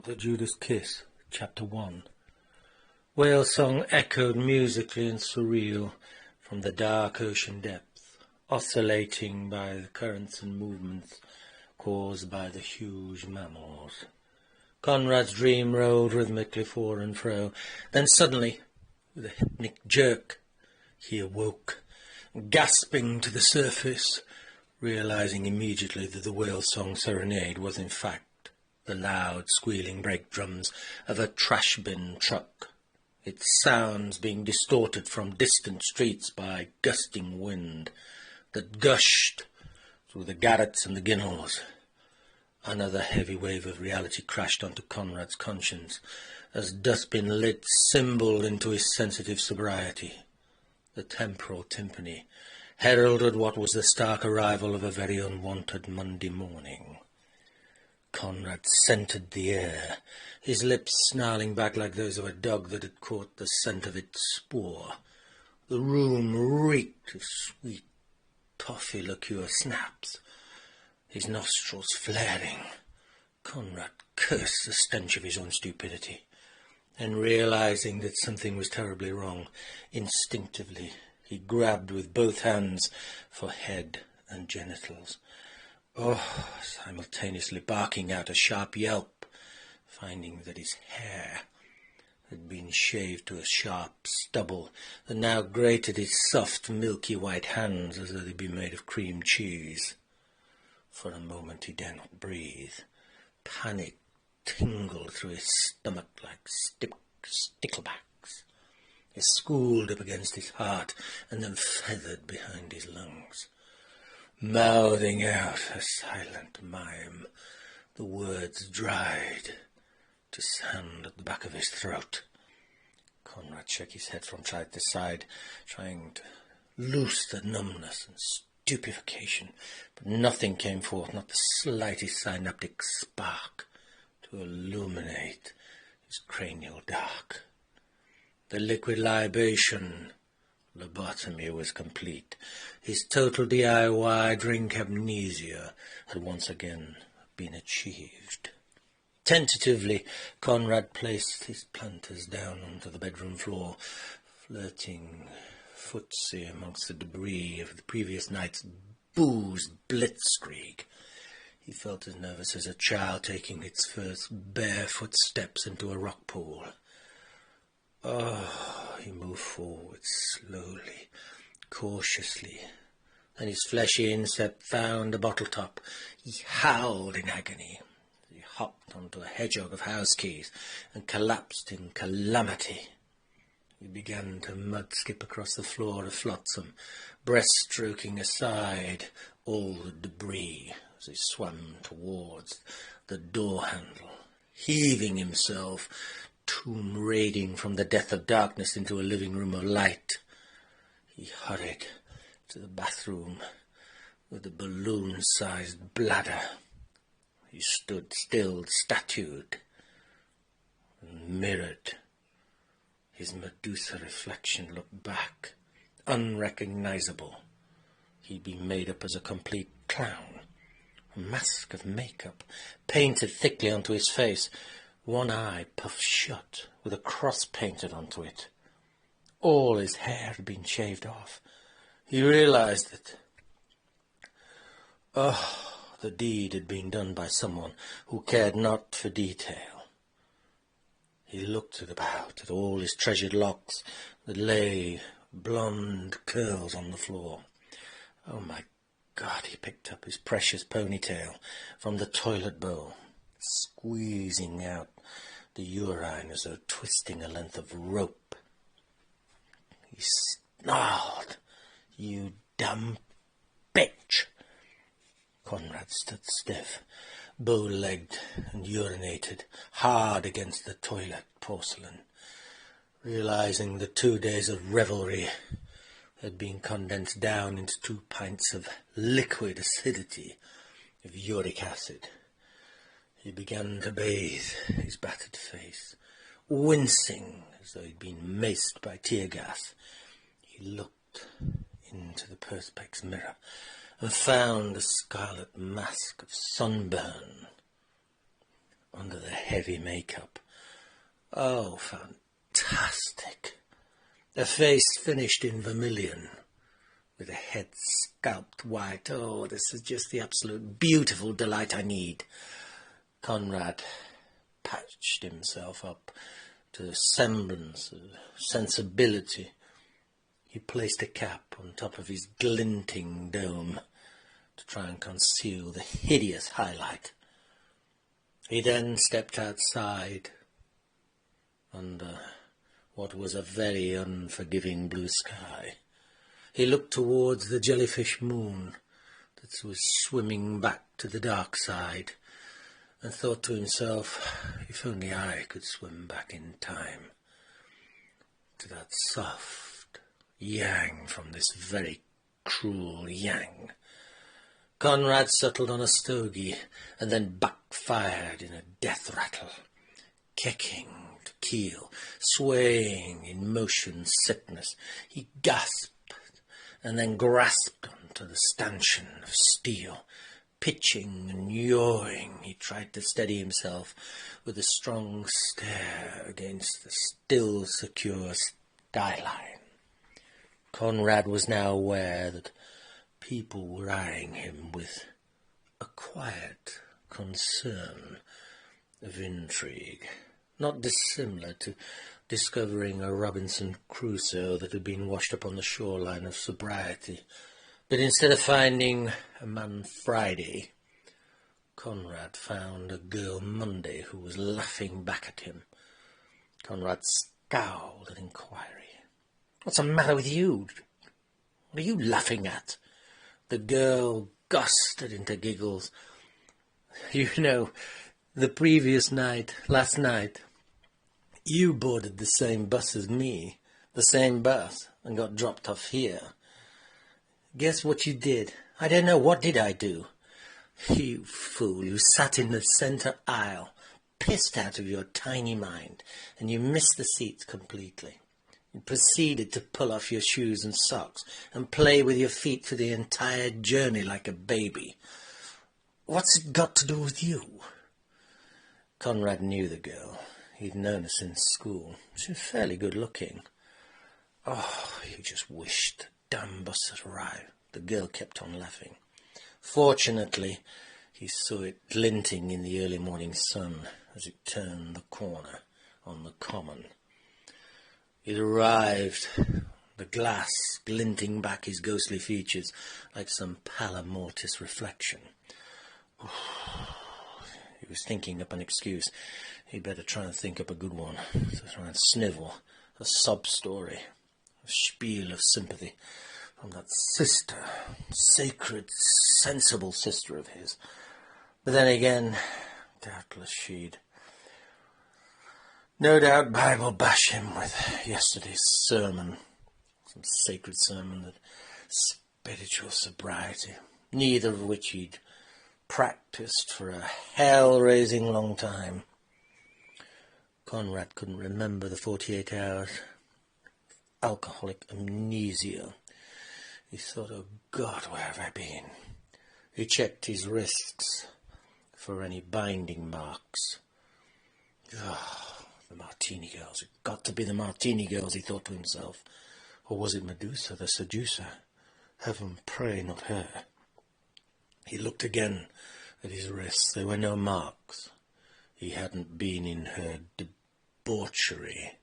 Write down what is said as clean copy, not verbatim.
The Judas Kiss, Chapter 1. Whale song echoed musically and surreal from the dark ocean depths, oscillating by the currents and movements caused by the huge mammals. Conrad's dream rolled rhythmically fore and fro. Then suddenly, with a hypnic jerk, he awoke, gasping to the surface, realizing immediately that the whale song serenade was in fact the loud, squealing brake drums of a trash bin truck, its sounds being distorted from distant streets by gusting wind that gushed through the garrets and the ginnels. Another heavy wave of reality crashed onto Conrad's conscience as dustbin lids symboled into his sensitive sobriety. The temporal timpani heralded what was the stark arrival of a very unwanted Monday morning. Conrad scented the air, his lips snarling back like those of a dog that had caught the scent of its spoor. The room reeked of sweet toffee liqueur snaps, his nostrils flaring. Conrad cursed the stench of his own stupidity, and realizing that something was terribly wrong, instinctively he grabbed with both hands for head and genitals. Simultaneously barking out a sharp yelp, finding that his hair had been shaved to a sharp stubble that now grated his soft, milky white hands as though they'd been made of cream cheese. For a moment he dared not breathe. Panic tingled through his stomach like sticklebacks. It schooled up against his heart and then feathered behind his lungs. Mouthing out a silent mime, the words dried to sand at the back of his throat. Conrad shook his head from side to side, trying to loose the numbness and stupefaction, but nothing came forth, not the slightest synaptic spark to illuminate his cranial dark. The liquid libation lobotomy was complete. His total DIY drink amnesia had once again been achieved. Tentatively, Conrad placed his planters down onto the bedroom floor, flirting footsie amongst the debris of the previous night's booze blitzkrieg. He felt as nervous as a child taking its first barefoot steps into a rock pool. He moved forward slowly, cautiously. Then his fleshy instep found a bottle top. He howled in agony. He hopped onto a hedgehog of house keys and collapsed in calamity. He began to mud-skip across the floor of flotsam, breast-stroking aside all the debris as he swam towards the door handle, heaving himself, tomb raiding from the death of darkness into a living room of light. He hurried to the bathroom with a balloon-sized bladder. He stood still, statued, and mirrored. His Medusa reflection looked back, unrecognizable. He'd been made up as a complete clown, a mask of makeup painted thickly onto his face, one eye puffed shut, with a cross painted onto it. All his hair had been shaved off. He realized that, the deed had been done by someone who cared not for detail. He looked about at all his treasured locks that lay blonde curls on the floor. Oh my God, he picked up his precious ponytail from the toilet bowl, squeezing out the urine as though twisting a length of rope. He snarled, "You dumb bitch!" Conrad stood stiff, bow-legged and urinated hard against the toilet porcelain, realizing the 2 days of revelry had been condensed down into 2 pints of liquid acidity of uric acid. He began to bathe his battered face, wincing as though he'd been maced by tear gas. He looked into the perspex mirror and found a scarlet mask of sunburn under the heavy makeup. Oh, fantastic. A face finished in vermilion, with a head scalped white. Oh, this is just the absolute beautiful delight I need. Conrad patched himself up to a semblance of sensibility. He placed a cap on top of his glinting dome to try and conceal the hideous highlight. He then stepped outside under what was a very unforgiving blue sky. He looked towards the jellyfish moon that was swimming back to the dark side and thought to himself, if only I could swim back in time to that soft yang from this very cruel yang. Conrad settled on a stogie and then backfired in a death rattle, kicking to keel, swaying in motion sickness. He gasped and then grasped onto the stanchion of steel. Pitching and yawing, he tried to steady himself with a strong stare against the still secure skyline. Conrad was now aware that people were eyeing him with a quiet concern of intrigue, not dissimilar to discovering a Robinson Crusoe that had been washed up on the shoreline of sobriety. But instead of finding a man Friday, Conrad found a girl Monday who was laughing back at him. Conrad scowled at inquiry. "What's the matter with you? What are you laughing at?" The girl gusted into giggles. "You know, the previous night, last night, you boarded the same bus as me, the same bus, and got dropped off here. Guess what you did? I don't know, what did I do? You fool, you sat in the centre aisle, pissed out of your tiny mind, and you missed the seats completely. You proceeded to pull off your shoes and socks and play with your feet for the entire journey like a baby. What's it got to do with you?" Conrad knew the girl. He'd known her since school. She was fairly good looking. Oh, he just wished the damn bus had arrived. The girl kept on laughing. Fortunately, he saw it glinting in the early morning sun as it turned the corner on the common. It arrived, the glass glinting back his ghostly features like some pallor mortis reflection. He was thinking up an excuse. He'd better try and think up a good one, to try and snivel, a sob story, a spiel of sympathy from that sister, sacred, sensible sister of his. But then again, doubtless she'd no doubt Bible bash him with yesterday's sermon, some sacred sermon, that spiritual sobriety, neither of which he'd practiced for a hell-raising long time. Conrad couldn't remember the 48 hours. Alcoholic amnesia. He thought, oh God, where have I been? He checked his wrists for any binding marks. The Martini girls. It got to be the Martini girls, he thought to himself. Or was it Medusa, the seducer? Heaven pray not her. He looked again at his wrists. There were no marks. He hadn't been in her debauchery